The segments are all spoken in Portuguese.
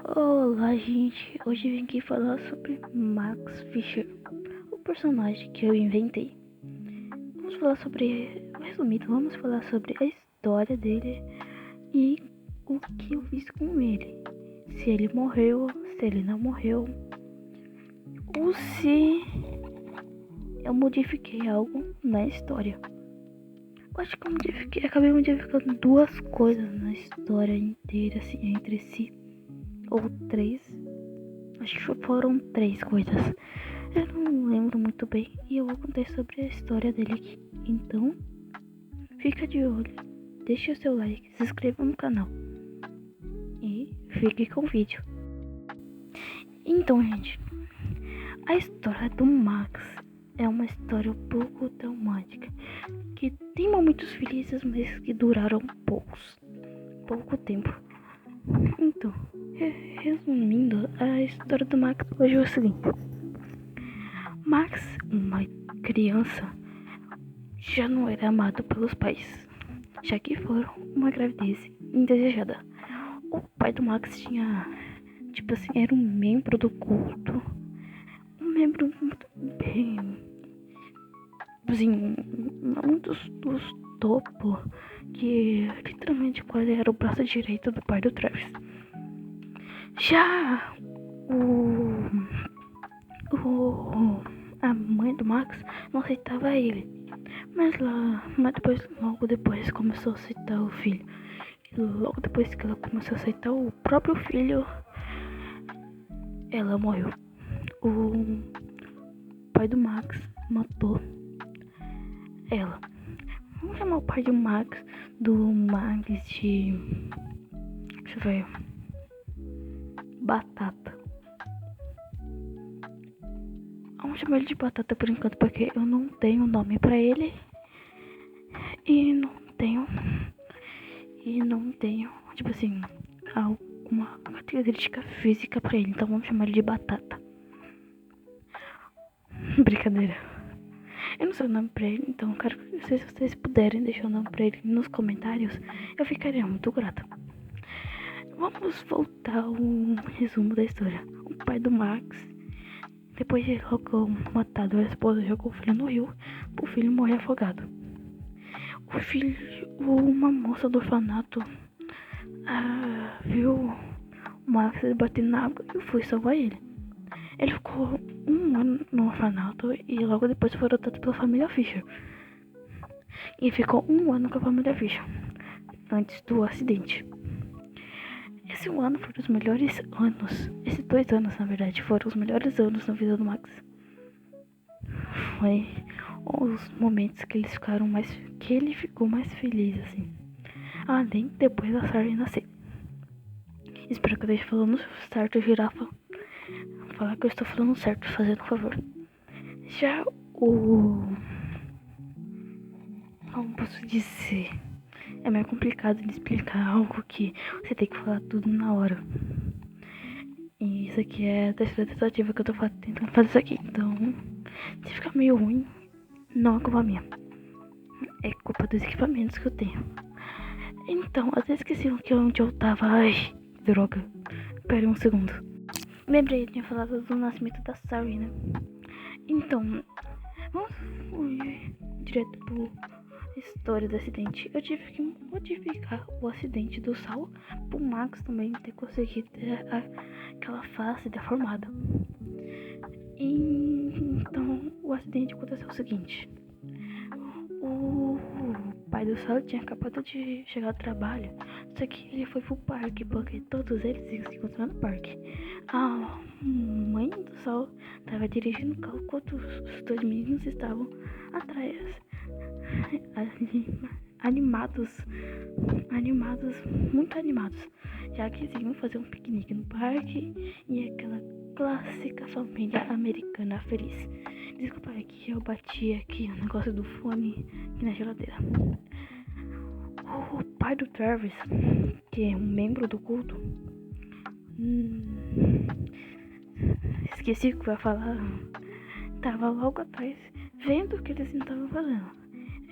Olá, gente. Hoje vim aqui falar sobre Max Fischer, o personagem que eu inventei. Vamos falar sobre, resumido, vamos falar sobre a história dele e o que eu fiz com ele. Se ele morreu, se ele não morreu, ou se eu modifiquei algo na história. Eu acho que eu acabei modificando duas coisas na história inteira, assim, entre si. Ou três. Acho que foram três coisas. Eu não lembro muito bem. E eu vou contar sobre a história dele aqui. Então, fica de olho. Deixe o seu like, se inscreva no canal. E fique com o vídeo. Então, gente, a história do Max é uma história um pouco traumática. Que tem momentos felizes, mas que duraram pouco tempo. Então, resumindo, a história do Max hoje é o seguinte. Max, uma criança, já não era amado pelos pais, já que foram uma gravidez indesejada. O pai do Max tinha, era um membro do culto, um membro muito bem, um dos topo, que literalmente quase era o braço direito do pai do Travis. Já a mãe do Max não aceitava ele, mas logo depois começou a aceitar o filho. E logo depois que ela começou a aceitar o próprio filho, ela morreu. O pai do Max matou ela. Vamos chamar o pai do Max de deixa eu ver, Batata. Vamos chamar ele de Batata por enquanto, porque eu não tenho nome pra ele. E não tenho, alguma característica física pra ele. Então vamos chamar ele de Batata. Brincadeira. Eu não sei o nome pra ele, então quero que se vocês puderem deixar o nome pra ele nos comentários, eu ficaria muito grata. Vamos voltar ao resumo da história. O pai do Max, depois de logo matado a esposa, jogou o filho no rio, pro filho morrer afogado. Uma moça do orfanato viu o Max batendo na água e foi salvar ele. Ele ficou um ano no orfanato e logo depois foi adotado pela família Fischer. E ficou um ano com a família Fischer antes do acidente. Esse ano foi os melhores anos. Esses 2 anos, na verdade, foram os melhores anos na vida do Max. Foi os momentos que ele ficou mais feliz, assim. Além depois da Sarah nascer. Espero que eu esteja falando certo, girafa. Falar que eu estou falando certo, fazendo um favor. Já como posso dizer? É meio complicado de explicar algo que você tem que falar tudo na hora. E isso aqui é a terceira tentativa que eu tô tentando fazer isso aqui. Então, se ficar meio ruim, não é culpa minha. É culpa dos equipamentos que eu tenho. Então, até esqueci onde eu tava. Ai, droga. Pera um segundo. Lembrei, eu tinha falado do nascimento da Sari, né? Então, vamos direto pro história do acidente. Eu tive que modificar o acidente do Sal pro Max também ter conseguido ter aquela face deformada. Então, o acidente aconteceu o seguinte. O pai do Sal tinha acabado de chegar do trabalho, só que ele foi pro parque, porque todos eles iam se encontrar no parque. A mãe do Sal estava dirigindo o carro enquanto os 2 meninos estavam atrás, muito animados, já que eles iam fazer um piquenique no parque e aquela clássica família americana feliz. Desculpa que eu bati aqui o negócio do fone aqui na geladeira. O pai do Travis, que é um membro do culto, esqueci o que eu ia falar, tava logo atrás, vendo o que eles estavam fazendo.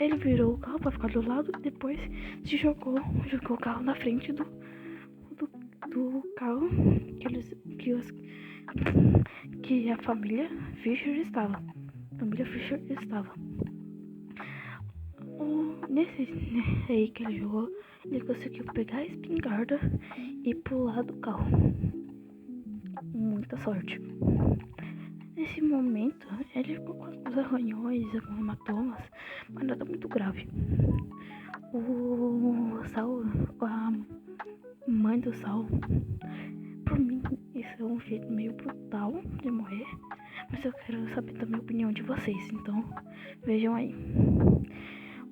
Ele virou o carro pra ficar do lado e depois jogou o carro na frente do do carro que a família Fisher estava. Nesse aí que ele jogou, ele conseguiu pegar a espingarda e pular do carro. Muita sorte. Nesse momento, ele ficou com alguns arranhões, alguns hematomas, mas nada muito grave. O Saul, a mãe do Saul, por mim, isso é um jeito meio brutal de morrer, mas eu quero saber também a opinião de vocês, então vejam aí.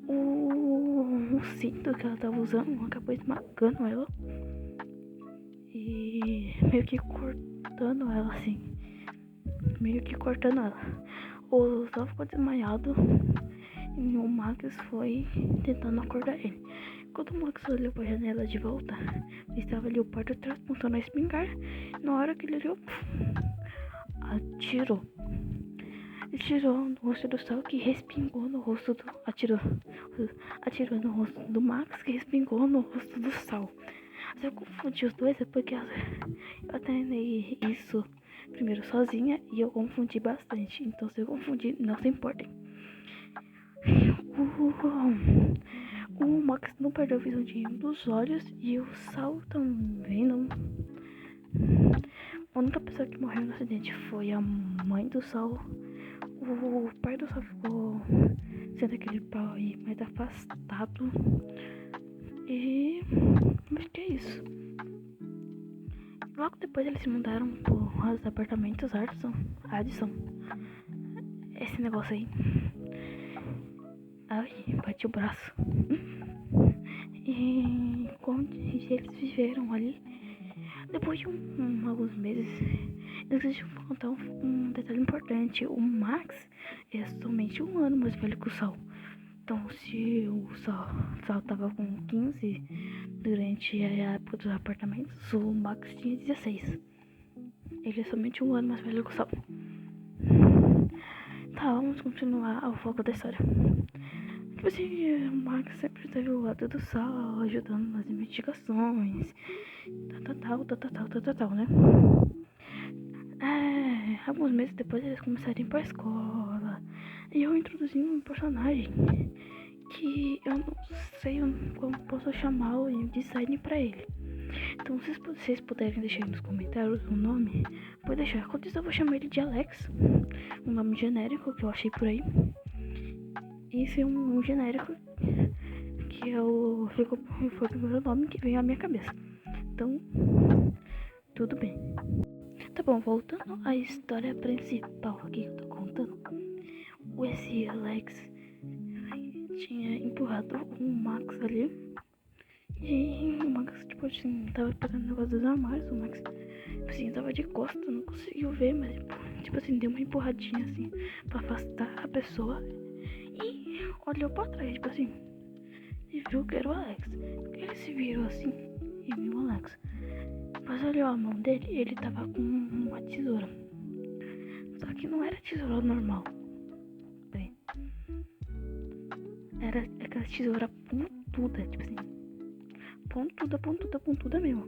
O cinto que ela tava usando acabou esmagando ela e meio que cortando ela assim. O Saul ficou desmaiado e o Max foi tentando acordar ele. Quando o Max olhou pra janela de volta, estava ali o porta-trás apontando a espingarda. Na hora que ele olhou, atirou no rosto do Saul, que respingou no rosto do... Atirou no rosto do Max, que respingou no rosto do Saul. Se eu confundi os dois é porque eu treinei isso primeiro sozinha e eu confundi bastante. Então se eu confundir, não se importem. O Max não perdeu a visão de nenhum dos olhos e o Saul também não. A única pessoa que morreu no acidente foi a mãe do Saul. O pai do Saul ficou sendo aquele pau aí mais afastado. E acho que é isso. Logo depois eles se mudaram para apartamentos Addison. Esse negócio aí. Ai, bati o braço. E quando eles viveram ali, depois de alguns meses, eu preciso contar um detalhe importante. O Max é somente 1 ano mais velho que o Saul. Então, se o Saul tava com 15 durante a época dos apartamentos, o Max tinha 16. Ele é somente 1 ano mais velho que o Saul. Tá, vamos continuar ao foco da história. Tipo assim, o Max sempre esteve ao lado do Saul, ajudando nas investigações, tal, né? Alguns meses depois eles começaram a ir pra escola. E eu introduzi um personagem que eu não sei como posso chamar o design pra ele. Então se vocês puderem deixar aí nos comentários o nome, pode deixar. Quanto isso eu vou chamar ele de Alex, um nome genérico que eu achei por aí. Esse é um genérico que foi o primeiro nome que veio à minha cabeça. Então, tudo bem. Tá bom, voltando à história principal aqui que eu tô contando. Esse Alex tinha empurrado o Max ali. E o Max, tipo assim, tava pegando o negócio dos armários. O Max, tipo assim, tava de costas, não conseguiu ver, mas, tipo assim, deu uma empurradinha assim pra afastar a pessoa. E olhou pra trás, tipo assim, e viu que era o Alex. Ele se virou assim e viu o Alex. Mas olhou a mão dele e ele tava com uma tesoura. Só que não era tesoura normal. Bem, era aquela tesoura pontuda, tipo assim. Pontuda mesmo.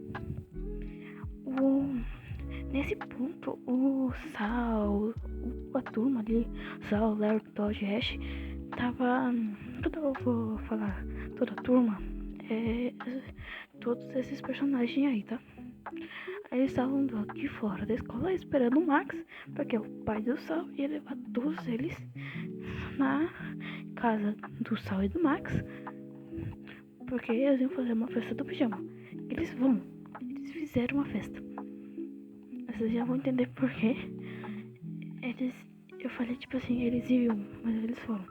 Nesse ponto, o Saul, a turma ali, Saul, Larry, Dodge, Ash, tava... Toda eu vou falar, toda a turma, todos esses personagens aí, tá? Aí eles estavam aqui fora da escola esperando o Max, porque o pai do Saul ia levar todos eles na casa do Saul e do Max, porque eles iam fazer uma festa do pijama. Eles fizeram uma festa. Vocês já vão entender por quê. Eu falei tipo assim, eles iam, mas eles foram.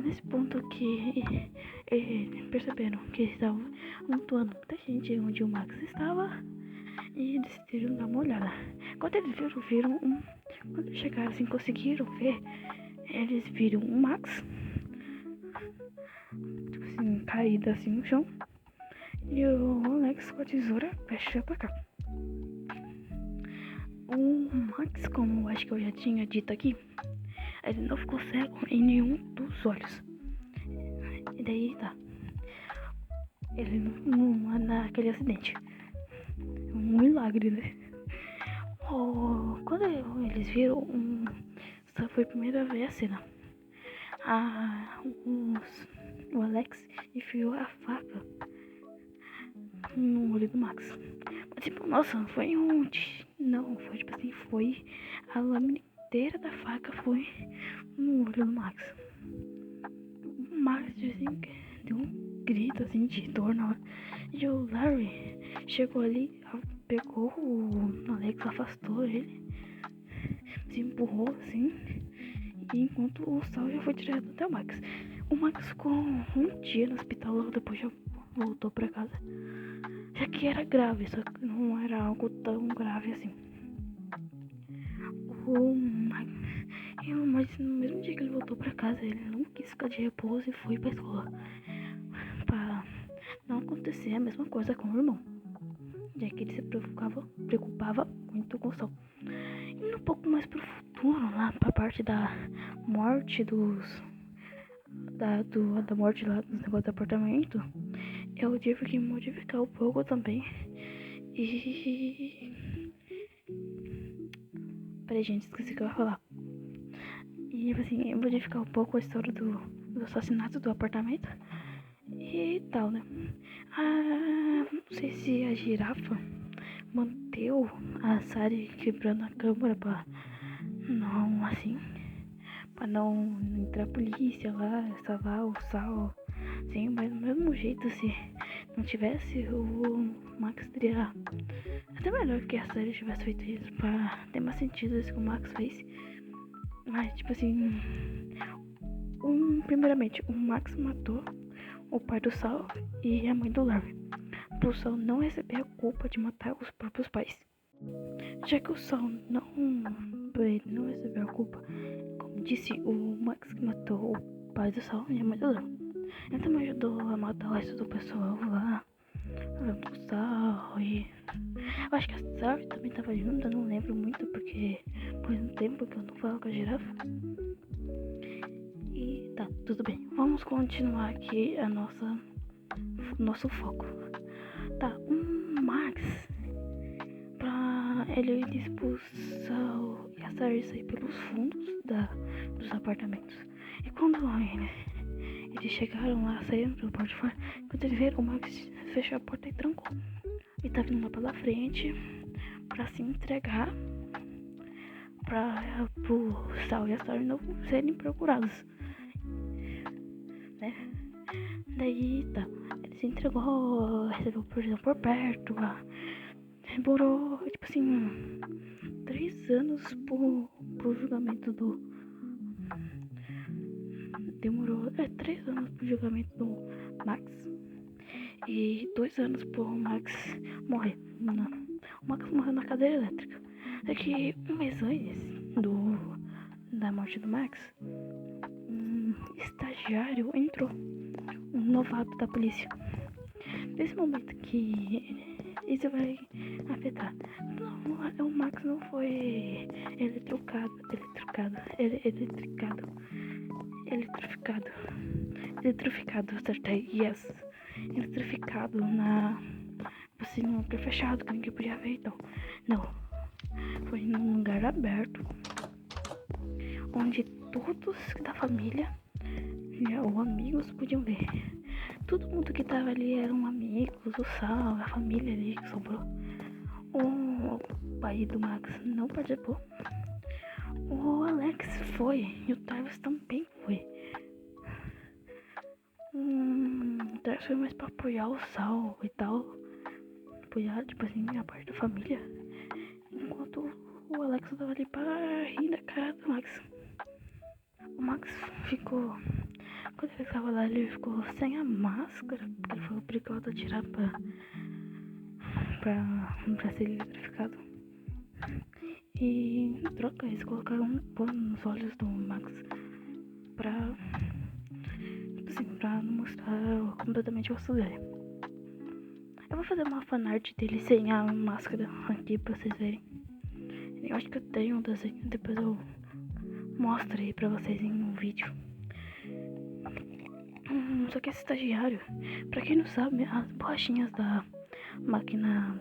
Nesse ponto que perceberam que eles estavam amontoando muita gente onde o Max estava e decidiram dar uma olhada. Quando eles viram quando eles chegaram assim, conseguiram ver, eles viram o Max, tipo assim, caído assim no chão, e o Alex com a tesoura pra pra cá. O Max, como eu acho que eu já tinha dito aqui, ele não ficou cego em nenhum dos olhos. E daí tá. ele naquele acidente. Um milagre, né? Quando eles viram, essa foi a primeira vez a cena. O Alex enfiou a faca no olho do Max. Mas, tipo, nossa, não foi onde? Não, foi tipo assim, foi a lâmina inteira da faca foi no olho do Max. O Max, assim, deu um grito assim de dor na hora. E o Larry chegou ali, pegou o Alex, afastou ele, se empurrou assim, e enquanto o Sal já foi direto até o Max. O Max ficou um dia no hospital, logo depois já voltou pra casa. Já que era grave, só que não era algo tão grave assim. Mas no mesmo dia que ele voltou pra casa, ele não quis ficar de repouso e foi pra escola. Pra não acontecer a mesma coisa com o irmão. Já que ele se preocupava muito com o Sol. Indo um pouco mais pro futuro, lá pra parte da morte da morte lá dos negócios do apartamento, eu tive que modificar um pouco também. E. Peraí, gente, esqueci o que eu ia falar. E assim, eu modificar um pouco a história do assassinato do apartamento e tal, né? Não sei se a girafa manteve a Sari quebrando a câmera pra não, assim, pra não entrar a polícia lá, salvar o Sal. Sim, mas do mesmo jeito, se não tivesse, o Max teria até melhor que a série tivesse feito isso, pra ter mais sentido isso que o Max fez. Mas, tipo assim, primeiramente, o Max matou o pai do Sal e a mãe do Larry, pro Sal não receber a culpa de matar os próprios pais. Já que o Sal não recebeu a culpa, como disse, o Max que matou o pai do Sal e a mãe do Larry. Ele também ajudou a matar o resto do pessoal lá, do Sal e... Eu acho que a Sal também tava junto, eu não lembro muito porque faz um tempo que eu não falo com a girafa. E tá, tudo bem. Vamos continuar aqui nosso foco. Tá, Max, pra ele expulsar e a Sarah sair pelos fundos dos apartamentos. E quando eles chegaram lá, saíram pelo porta de fora, quando eles viram, o Max fechou a porta e trancou. E tá vindo lá pela frente pra se entregar pro Sal e a Sarah não serem procurados, né? Daí tá, ele se entregou, recebeu prisão por perto, demorou, tipo assim, 3 anos pro julgamento demorou 3 anos pro julgamento do Max e 2 anos pro Max morrer. O Max morreu na cadeira elétrica. É que um mês antes da morte do Max, um estagiário entrou, um novato da polícia. Nesse momento que isso vai afetar. Não, o Max não foi eletrificado, certo? Yes. Eletrificado assim, num lugar fechado que ninguém podia ver, então. Não. Foi num lugar aberto, onde todos da família, né, ou amigos podiam ver. Todo mundo que tava ali eram amigos, o Sal, a família ali que sobrou. O pai do Max não participou. O Alex foi e o Travis também foi. O Travis foi mais pra apoiar o Sal e tal. Apoiar, tipo assim, a parte da família. Enquanto o Alex tava ali pra rir da cara do Max. O Max ficou... Quando ele tava lá, ele ficou sem a máscara, porque ele foi obrigado a tirar pra ser eletrificado. E em troca, eles colocaram um pano nos olhos do Max pra não mostrar completamente o rosto dele. Eu vou fazer uma fanart dele sem a máscara aqui pra vocês verem. Eu acho que eu tenho um desenho, depois eu mostro aí pra vocês em um vídeo. Só que esse estagiário, pra quem não sabe, as borrachinhas da máquina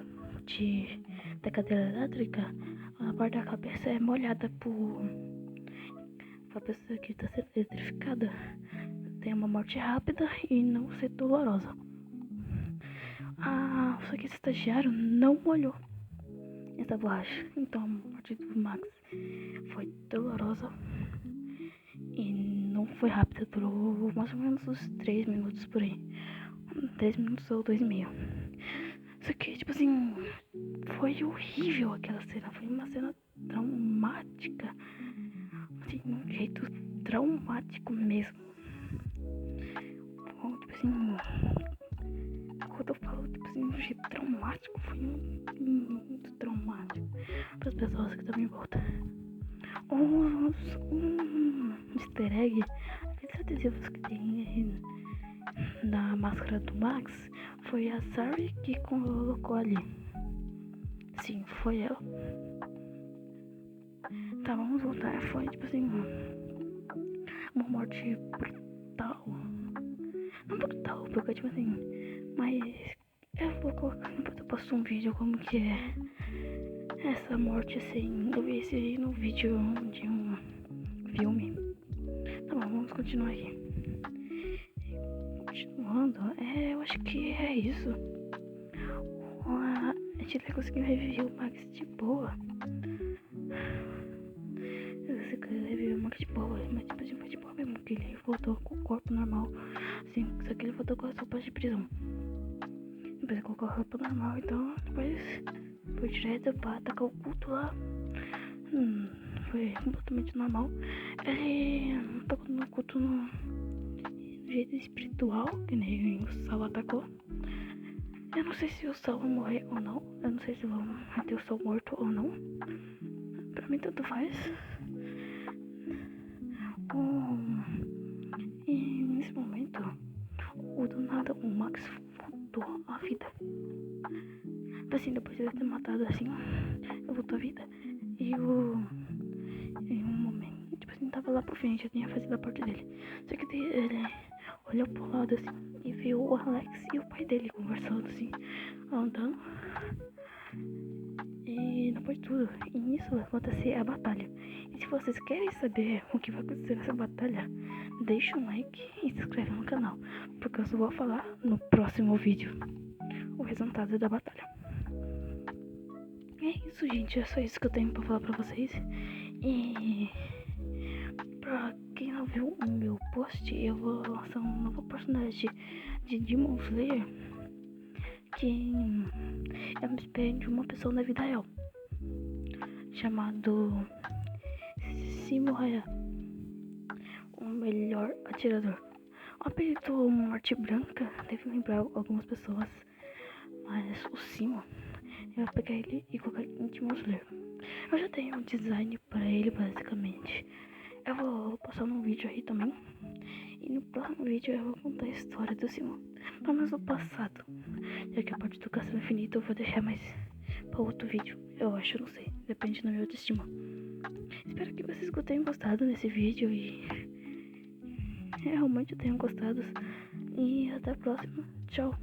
da cadeira elétrica, a parte da cabeça é molhada por a pessoa que está sendo eletrificada tem uma morte rápida e não ser dolorosa. Só que esse estagiário não molhou essa borracha, então a morte do Max foi dolorosa e não foi rápida, durou mais ou menos uns 3 minutos por aí. 3 minutos ou 2,5. Só que, tipo assim, foi horrível aquela cena, foi uma cena traumática, assim, de um jeito traumático mesmo. Bom, tipo assim, quando eu falo, tipo assim, de um jeito traumático, foi muito traumático para as pessoas que estavam em volta. Um easter egg, aqueles adesivos que tem na máscara do Max, foi a Sari que colocou ali. Sim, foi ela. Tá, vamos voltar. Foi tipo assim, uma morte brutal. Não brutal, porque tipo assim, mas eu vou colocar, depois eu posto um vídeo como que é essa morte assim. Eu vi esse no vídeo de um filme. Tá bom, vamos continuar aqui. Continuando, eu acho que é isso. A gente vai conseguir reviver o Max de boa. Eu consegui reviver o Max de boa, mas tipo assim, foi de boa mesmo, que ele voltou com o corpo normal. Sim, só que ele voltou com as roupas de prisão. Depois ele colocou a roupa normal, então depois foi direto pra atacar o culto lá. Foi completamente normal. Ele atacou no culto no jeito espiritual, que nem o Sal atacou. Eu não sei se o Sal vai morrer ou não. Eu não sei se vão ter o Sal morto ou não. Pra mim tanto faz. E nesse momento, do nada, o Max voltou à vida. Assim, depois de ele ter matado assim, eu voltou à vida. E em um momento, tipo assim, tava lá pro fim, já tinha fazido a parte dele. Só que ele olhou pro lado assim e viu o Alex e o pai dele conversando assim, andando. E depois de tudo, e nisso vai acontecer a batalha. E se vocês querem saber o que vai acontecer nessa batalha, deixa um like e se inscreve no canal, porque eu só vou falar no próximo vídeo o resultado da batalha. É isso, gente, é só isso que eu tenho pra falar pra vocês. E pra quem não viu o meu post, eu vou lançar um novo personagem de Demon Slayer, que é uma espécie de uma pessoa na vida real, chamado Simo-Haya, o melhor atirador. O apelido Morte Branca deve lembrar algumas pessoas, mas o Simo, eu vou pegar ele e colocar em Demon Slayer. Eu já tenho um design para ele, basicamente. Eu vou postar um vídeo aí também. E no próximo vídeo eu vou contar a história do Simon, pelo menos o passado. Já que a parte do Castelo Infinito eu vou deixar mais para outro vídeo. Eu acho, não sei. Depende do meu autoestima. Espero que vocês tenham gostado desse vídeo e realmente tenham gostado. E até a próxima. Tchau.